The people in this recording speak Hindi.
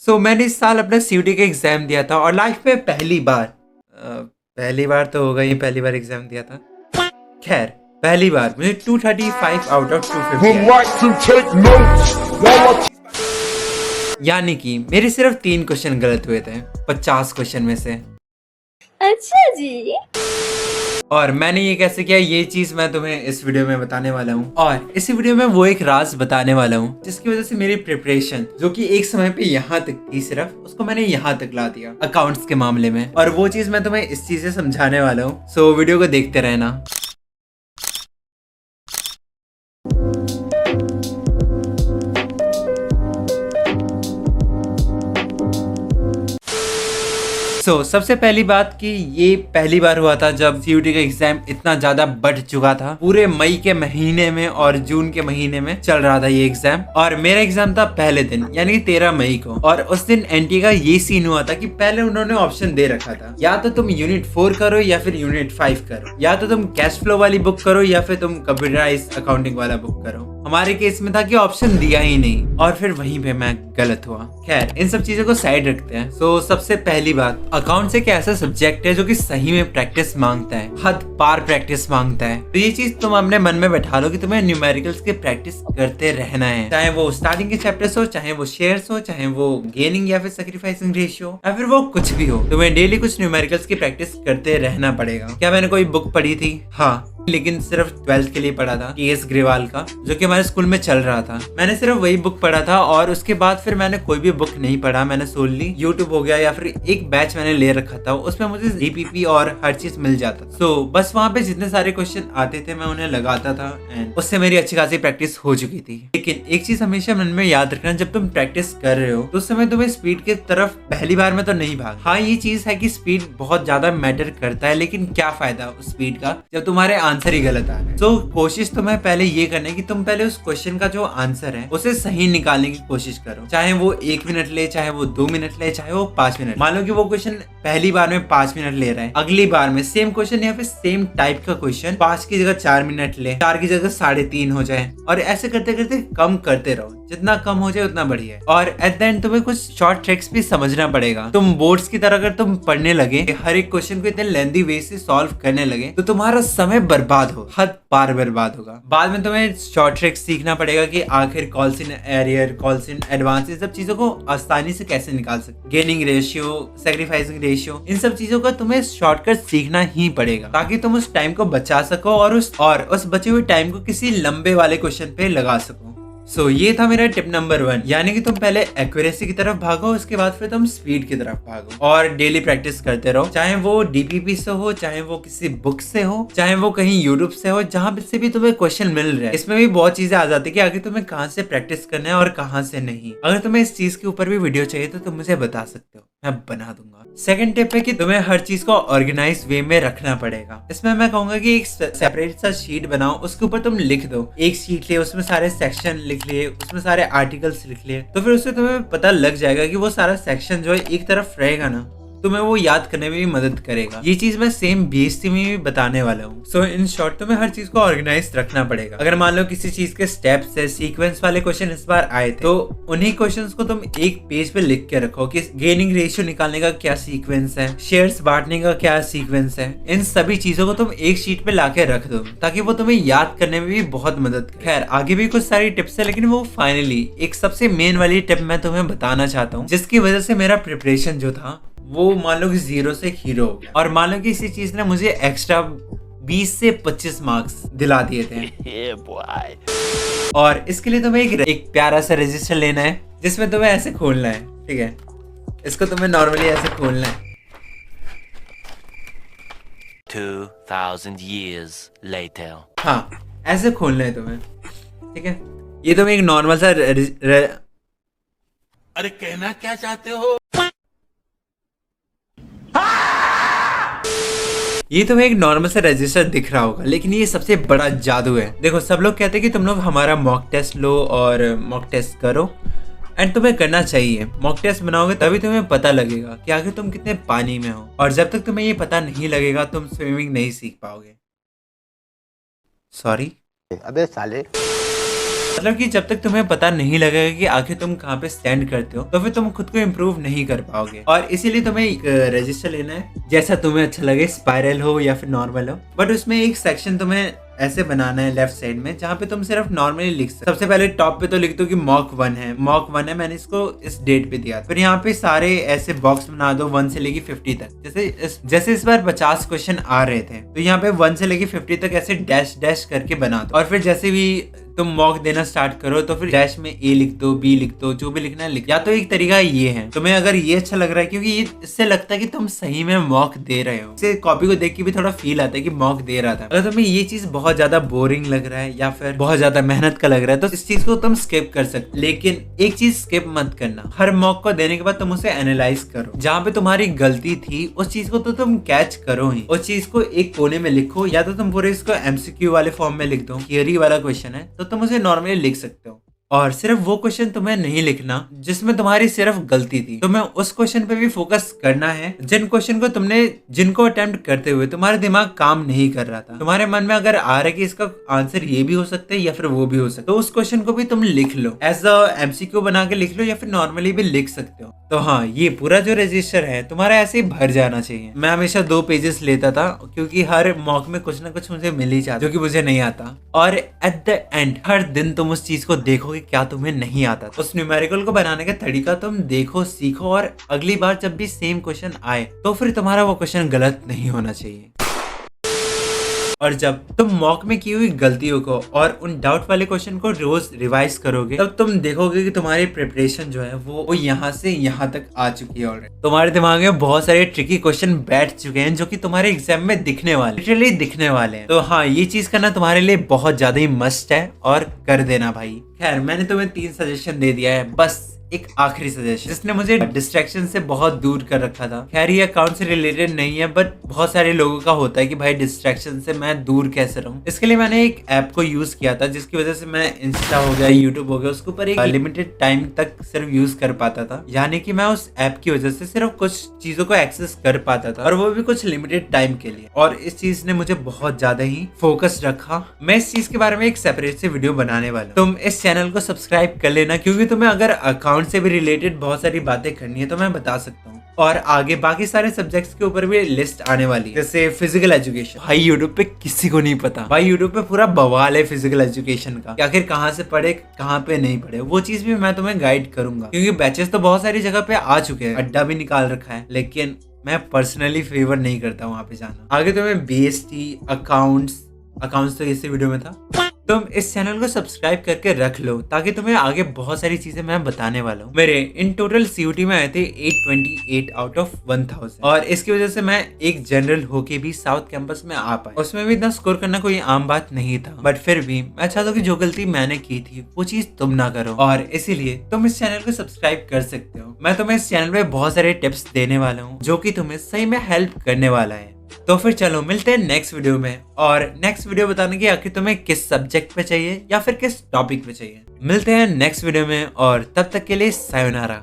मैंने इस साल अपना सीयूटी का एग्जाम दिया था और लाइफ में पहली बार तो होगा ही, पहली बार एग्जाम दिया था। खैर, पहली बार मुझे 235 आउट ऑफ 250 यानी कि मेरे सिर्फ 3 क्वेश्चन गलत हुए थे 50 क्वेश्चन में से। अच्छा जी। और मैंने ये कैसे किया, ये चीज मैं तुम्हें इस वीडियो में बताने वाला हूँ। और इस वीडियो में वो एक राज बताने वाला हूँ जिसकी वजह से मेरी प्रिपरेशन, जो कि एक समय पे यहाँ तक थी सिर्फ, उसको मैंने यहाँ तक ला दिया अकाउंट्स के मामले में। और वो चीज मैं तुम्हें इस चीज से समझाने वाला हूँ। सो वीडियो को देखते रहना। सबसे पहली बात कि ये पहली बार हुआ था जब सीयूटी का एग्जाम इतना ज्यादा बढ़ चुका था। पूरे मई के महीने में और जून के महीने में चल रहा था ये एग्जाम। और मेरा एग्जाम था पहले दिन, यानी 13 मई को। और उस दिन एनटी का ये सीन हुआ था कि पहले उन्होंने ऑप्शन दे रखा था, या तो तुम यूनिट 4 करो या फिर यूनिट 5 करो, या तो तुम कैश फ्लो वाली बुक करो या फिर तुम कंप्यूटराइज अकाउंटिंग वाला बुक करो। हमारे केस में था कि ऑप्शन दिया ही नहीं, और फिर वहीं पे मैं गलत हुआ। खैर, इन सब चीजों को साइड रखते हैं। सबसे पहली बात, अकाउंट्स एक ऐसा सब्जेक्ट है जो कि सही में प्रैक्टिस मांगता है, हद पार प्रैक्टिस मांगता है। तो ये चीज तुम अपने मन में बैठा लो कि तुम्हें न्यूमेरिकल्स की प्रैक्टिस करते रहना है, चाहे वो स्टार्टिंग के चैप्टर्स हो, चाहे वो शेयर्स हो, चाहे वो गेनिंग या फिर सैक्रिफाइसिंग रेशियो, या फिर वो कुछ भी हो। तुम्हें डेली कुछ न्यूमेरिकल्स की प्रैक्टिस करते रहना पड़ेगा। क्या मैंने कोई बुक पढ़ी थी? हाँ, लेकिन सिर्फ 12th के लिए पढ़ा था, केएस ग्रेवाल का, जो कि हमारे स्कूल में चल रहा था। मैंने सिर्फ वही बुक पढ़ा था और उसके बाद फिर मैंने कोई भी बुक नहीं पढ़ा। मैंने सोली यूट्यूब हो गया या फिर एक बैच मैंने ले रखा था, उसमें मुझे डीपीपी और हर चीज मिल जाता। बस वहाँ पे जितने सारे क्वेश्चन आते थे मैं उन्हें लगाता था एंड उससे मेरी अच्छी खासी प्रैक्टिस हो चुकी थी। लेकिन एक चीज हमेशा मन में याद रखना, जब तुम प्रैक्टिस कर रहे हो तो उस समय तुम्हें स्पीड की तरफ पहली बार में तो नहीं भाग। हाँ, ये चीज है कि स्पीड बहुत ज्यादा मैटर करता है, लेकिन क्या फायदा उस स्पीड का जब तुम्हारे आंसर ही गलत आ रहे हैं। कोशिश तुम्हें पहले ये करना है कि तुम पहले उस क्वेश्चन का जो आंसर है उसे सही निकालने की कोशिश करो, चाहे वो 1 मिनट ले, चाहे वो 2 मिनट ले, चाहे वो 5 मिनट। मान लो कि वो क्वेश्चन पहली बार में 5 मिनट ले रहा है, अगली बार में सेम क्वेश्चन या फिर सेम टाइप का क्वेश्चन 5 की जगह 4 मिनट ले, 4 की जगह 3.5 हो जाए, और ऐसे करते करते कम करते रहो। जितना कम हो जाए उतना बढ़िया है। और एट द एंड तुम्हें कुछ शॉर्ट ट्रिक्स भी समझना पड़ेगा। तुम बोर्ड्स की तरह अगर तुम पढ़ने लगे, हर एक क्वेश्चन को इतने लेंथी वे से सॉल्व करने लगे, तो तुम्हारा समय बर्बाद हो, हद पार बर्बाद होगा। बाद में तुम्हें शॉर्ट ट्रिक्स सीखना पड़ेगा कि आखिर calls in arrear, calls in advance, इन सब चीजों को आसानी से कैसे निकाल सकते, गेनिंग रेशियो, सैक्रिफाइसिंग रेशियो, इन सब चीजों का तुम्हें शॉर्टकट सीखना ही पड़ेगा ताकि तुम उस टाइम को बचा सको और उस बचे हुए टाइम को किसी लंबे वाले क्वेश्चन पे लगा सको। ये था मेरा टिप नंबर 1, यानी कि तुम पहले एक्यूरेसी की तरफ भागो, उसके बाद फिर तुम स्पीड की तरफ भागो और डेली प्रैक्टिस करते रहो, चाहे वो डीपीपी से हो, चाहे वो किसी बुक से हो, चाहे वो कहीं यूट्यूब से हो, जहां से भी तुम्हें क्वेश्चन मिल रहा है। इसमें भी बहुत चीजें आ जाती है कि आगे तुम्हें कहाँ से प्रैक्टिस करना है और कहाँ से नहीं। अगर तुम्हें इस चीज के ऊपर भी वीडियो चाहिए तो तुम मुझे बता सकते हो, मैं बना दूंगा। सेकंड टिप है कि तुम्हें हर चीज को ऑर्गेनाइज वे में रखना पड़ेगा। इसमें मैं कहूंगा कि एक सेपरेट सा शीट बनाओ, उसके ऊपर तुम लिख दो। एक शीट ले, उसमें सारे सेक्शन लिख लिए, उसमें सारे आर्टिकल्स लिख लिए, तो फिर उससे तुम्हें पता लग जाएगा कि वो सारा सेक्शन जो है एक तरफ रहेगा ना, तुम्हें वो याद करने में भी मदद करेगा। ये चीज मैं सेम बीएससी में भी बताने वाला हूँ। इन शॉर्ट तुम्हें हर चीज को ऑर्गेनाइज रखना पड़ेगा। अगर मान लो किसी चीज के स्टेप्स है, सीक्वेंस वाले क्वेश्चन इस बार आए थे, तो उन्हीं क्वेश्चंस को तुम एक पेज पे लिख के रखो कि गेनिंग रेशियो निकालने का क्या सीक्वेंस है, शेयर्स बांटने का क्या सीक्वेंस है। इन सभी चीजों को तुम एक शीट पे लाके रख दो ताकि वो तुम्हें याद करने में भी बहुत मदद करे। खैर, आगे भी कुछ सारी टिप्स है, लेकिन वो फाइनली एक सबसे मेन वाली टिप मैं तुम्हें बताना चाहता हूँ, जिसकी वजह से मेरा प्रिपरेशन जो था वो मान लो कि 0 से हीरो हो गया। और मान लो कि इसी चीज ने मुझे एक्स्ट्रा 20 से 25 मार्क्स दिला दिए थे। और इसके लिए तुम्हें एक प्यारा सा रजिस्टर लेना है, जिसमें तुम्हें ऐसे खोलना है, ठीक है? इसको तुम्हें नॉर्मली ऐसे खोलना है। 2000 years later. हाँ, ऐसे खोलना है तुम्हें, ठीक है? ये तुम्हें एक नॉर्मल सा अरे कहना क्या चाहते हो? ये तुम्हें एक नॉर्मल सा रजिस्टर दिख रहा होगा, लेकिन ये सबसे बड़ा जादू है। देखो, सब लोग कहते हैं कि तुम लोग हमारा मॉक टेस्ट लो और मॉक टेस्ट करो, एंड तुम्हें करना चाहिए। मॉक टेस्ट बनाओगे तभी तुम्हें पता लगेगा कि आखिर तुम कितने पानी में हो, और जब तक तुम्हें ये पता नहीं लगेगा तुम स्विमिंग नहीं सीख पाओगे। सॉरी, अबे साले। मतलब कि जब तक तुम्हें पता नहीं लगेगा कि आखिर तुम कहाँ पे स्टैंड करते हो तो फिर तुम खुद को इम्प्रूव नहीं कर पाओगे। और इसीलिए तुम्हें एक रजिस्टर लेना है जैसा तुम्हें अच्छा लगे, स्पाइरल हो या फिर नॉर्मल हो, बट उसमें एक सेक्शन तुम्हें ऐसे बनाना है लेफ्ट साइड में जहाँ पे तुम सिर्फ नॉर्मली लिख सकते। सबसे पहले टॉप पे तो लिख दो कि मॉक 1 है, मॉक 1 है, मैंने इसको इस डेट पे दिया। फिर यहाँ पे सारे ऐसे बॉक्स बना दो 1 से लेके 50 तक। जैसे इस बार 50 क्वेश्चन आ रहे थे तो यहाँ पे 1 से लेके 50 तक ऐसे डैश डैश करके बना दो। और फिर जैसे भी तुम मॉक देना स्टार्ट करो तो फिर डैश में ए लिख दो, बी लिख दो, जो भी लिखना है लिख। या तो एक तरीका ये है, तुम्हें अगर ये अच्छा लग रहा है क्योंकि ये इससे लगता है कि तुम सही में मॉक दे रहे हो, इससे कॉपी को देख के भी थोड़ा फील आता है कि मॉक दे रहा था। अगर तुम्हें ये चीज बहुत ज्यादा बोरिंग लग रहा है या फिर बहुत ज्यादा मेहनत का लग रहा है तो इस चीज को तुम स्किप कर सकते, लेकिन एक चीज स्किप मत करना, हर मॉक को देने के बाद तुम उसे एनालाइज करो। जहाँ पे तुम्हारी गलती थी उस चीज को तो तुम कैच करो ही, उस चीज को एक कोने में लिखो, या तो तुम पूरे इसको एमसीक्यू वाले फॉर्म में लिख दो, थियरी वाला क्वेश्चन है तो तुम उसे नॉर्मली लिख सकते हो। और सिर्फ वो क्वेश्चन तुम्हें नहीं लिखना जिसमें तुम्हारी सिर्फ गलती थी, तुम्हें उस क्वेश्चन पे भी फोकस करना है जिन क्वेश्चन को जिनको अटेम्प्ट करते हुए तुम्हारा दिमाग काम नहीं कर रहा था। तुम्हारे मन में अगर आ रहा है कि इसका आंसर ये भी हो सकता है या फिर वो भी हो सकता है, तो उस क्वेश्चन को भी तुम लिख लो, एज अ एमसीक्यू बना के लिख लो या फिर नॉर्मली भी लिख सकते हो। तो हाँ, ये पूरा जो रजिस्टर है तुम्हारा ऐसे ही भर जाना चाहिए। मैं हमेशा 2 पेजेस लेता था क्योंकि हर मॉक में कुछ ना कुछ मुझे मिल ही जाता जो कि मुझे नहीं आता। और एट द एंड हर दिन तुम उस चीज को देखोगे क्या तुम्हें नहीं आता। उस न्यूमेरिकल को बनाने का तरीका तुम देखो, सीखो, और अगली बार जब भी सेम क्वेश्चन आए तो फिर तुम्हारा वो क्वेश्चन गलत नहीं होना चाहिए। और जब तुम मॉक में की हुई गलतियों को और उन डाउट वाले क्वेश्चन को रोज रिवाइज करोगे तब तुम देखोगे कि तुम्हारी प्रिपरेशन जो है वो यहाँ से यहाँ तक आ चुकी है ऑलरेडी। तुम्हारे दिमाग में बहुत सारे ट्रिकी क्वेश्चन बैठ चुके हैं जो कि तुम्हारे एग्जाम में दिखने वाले, लिटरली दिखने वाले हैं। तो हाँ, ये चीज करना तुम्हारे लिए बहुत ज्यादा ही मस्ट है और कर देना भाई। खैर, मैंने तुम्हें 3 सजेशन दे दिया है, बस एक आखिरी सजेशन जिसने मुझे डिस्ट्रैक्शन से बहुत दूर कर रखा था। खैर, ये अकाउंट से रिलेटेड नहीं है, बट बहुत सारे लोगों का होता है कि भाई डिस्ट्रैक्शन से मैं दूर कैसे रहूं। इसके लिए मैंने एक ऐप को यूज किया था जिसकी वजह से मैं इंस्टा हो गया, यूट्यूब हो गया, उसके ऊपर एक लिमिटेड टाइम तक सिर्फ यूज कर पाता था। यानी कि मैं उस ऐप की वजह से सिर्फ कुछ चीजों को एक्सेस कर पाता था और वो भी कुछ लिमिटेड टाइम के लिए। और इस चीज ने मुझे बहुत ज्यादा ही फोकस रखा। मैं इस चीज के बारे में एक सेपरेट से वीडियो बनाने वाला हूं। तुम इस चैनल को सब्सक्राइब कर लेना क्योंकि तुम्हें अगर अकाउंट से भी रिलेटेड बहुत सारी बातें करनी है तो मैं बता सकता हूँ। और आगे बाकी सारे सब्जेक्ट्स के ऊपर भी लिस्ट आने वाली है, जैसे फिजिकल एजुकेशन। भाई यूट्यूब पे किसी को नहीं पता, भाई यूट्यूब पे पूरा बवाल है फिजिकल एजुकेशन का, आखिर कहाँ से पढ़े कहाँ पे नहीं पढ़े, वो चीज भी मैं तुम्हें गाइड करूंगा। क्योंकि बैचेस तो बहुत सारी जगह पे आ चुके हैं, अड्डा भी निकाल रखा है, लेकिन मैं पर्सनली फेवर नहीं करता वहां पे जाना। आगे तुम्हें बीएसटी, अकाउंट्स तो इसी वीडियो में था। तुम इस चैनल को सब्सक्राइब करके रख लो ताकि तुम्हें आगे बहुत सारी चीजें मैं बताने वाला हूँ। मेरे इन टोटल सीयूटी में आए थे 828 आउट ऑफ 1000 और इसकी वजह से मैं एक जनरल होके भी साउथ कैंपस में आ पाया। उसमें भी इतना स्कोर करना कोई आम बात नहीं था, बट फिर भी मैं चाहता हूँ कि जो गलती मैंने की थी वो चीज तुम ना करो, और इसीलिए तुम इस चैनल को सब्सक्राइब कर सकते हो। मैं तुम्हें इस चैनल पे बहुत सारे टिप्स देने वाला हूँ जो कि तुम्हें सही में हेल्प करने वाला है। तो फिर चलो मिलते हैं नेक्स्ट वीडियो में, और नेक्स्ट वीडियो बताने की आखिर तुम्हें किस सब्जेक्ट पे चाहिए या फिर किस टॉपिक पे चाहिए। मिलते हैं नेक्स्ट वीडियो में, और तब तक के लिए सायोनारा।